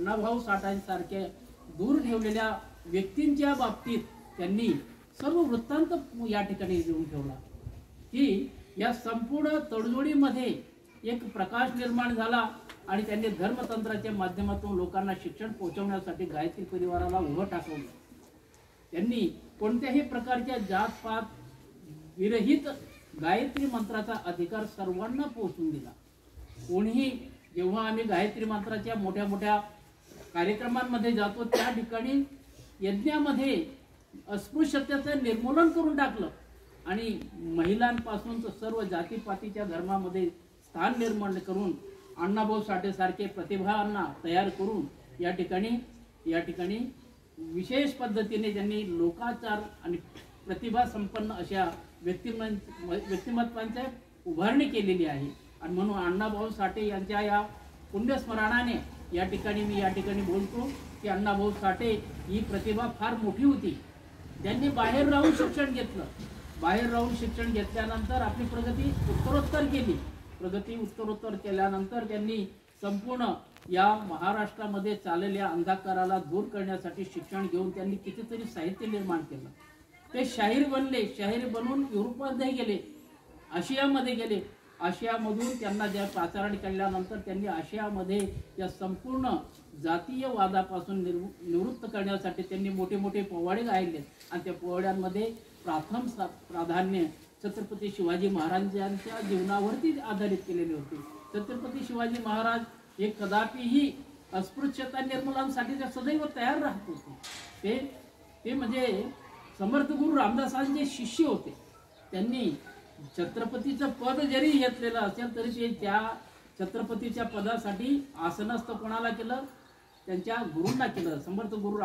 अण्णाभाऊ साठ्यांसारख्या दूर ठेवलेल्या व्यक्तींच्या बाबतीत त्यांनी सर्व वृत्तांत या ठिकाणी लिहून ठेवला की या संपूर्ण तडजोडीमध्ये एक प्रकाश निर्माण झाला आणि त्यांनी धर्मतंत्राच्या माध्यमातून लोकांना शिक्षण पोहोचवण्यासाठी गायत्री परिवाराला उभं टाकवलं। त्यांनी कोणत्याही प्रकारच्या जातपात विरहित गायत्री मंत्राचा अधिकार सर्वांना पोहोचून दिला। कोणीही जेव्हा आम्ही गायत्री मंत्राच्या मोठ्या मोठ्या कार्यक्रमांमध्ये जातो त्या ठिकाणी यज्ञामध्ये अस्पृश्यतेचे निर्मूलन करून टाकलं आणि महिलांपासून सर्व जातीपातीच्या धर्मामध्ये स्थान निर्माण करून अण्णाभाऊ साठे सारखे प्रतिभांना तयार करून या ठिकाणी विशेष पद्धतीने त्यांनी लोकाचार आणि प्रतिभा संपन्न अशा व्यक्तिमत्वांची उभारणी केलेली आहे। आणि म्हणून अण्णाभाऊ साठे यांच्या या पुण्यस्मरणाने मी बोलतो की अण्णाभाऊ साठे ही प्रतिभा फार मोठी होती। त्यांनी बाहेर राहून शिक्षण घेतलं। बाहेर राहून शिक्षण घेतल्यानंतर आपली प्रगती उत्तरोत्तर केल्यानंतर त्यांनी संपूर्ण या महाराष्ट्रामध्ये चाललेल्या अंधकाराला दूर करण्यासाठी शिक्षण घेऊन त्यांनी कितीतरी साहित्य निर्माण केलं। ते शाहीर बनले। शाहीर बनून युरोपमध्ये गेले, आशियामध्ये गेले। आशियामधून त्यांना ज्या पाचारण केल्यानंतर त्यांनी आशियामध्ये या संपूर्ण जातीय वादापासून निवृत्त करण्यासाठी त्यांनी मोठे मोठे पोवाडे गायले आणि त्या पोवाड्यांमध्ये प्रथम प्राधान्य छत्रपती शिवाजी महाराजांच्या जीवनावरती आधारित केलेले होते। छत्रपती शिवाजी महाराज हे कदापिही अस्पृश्यता निर्मूलनासाठी सदैव तयार राहत होते। ते म्हणजे समर्थ गुरु रामदासांचे शिष्य होते। त्यांनी छत्रपतीचं पद जरी घेतलेलं असेल तरी ते त्या छत्रपतीच्या पदासाठी आसनस्थ कोणाला केलं? त्यांच्या गुरूंना केलं। समर्थ गुरु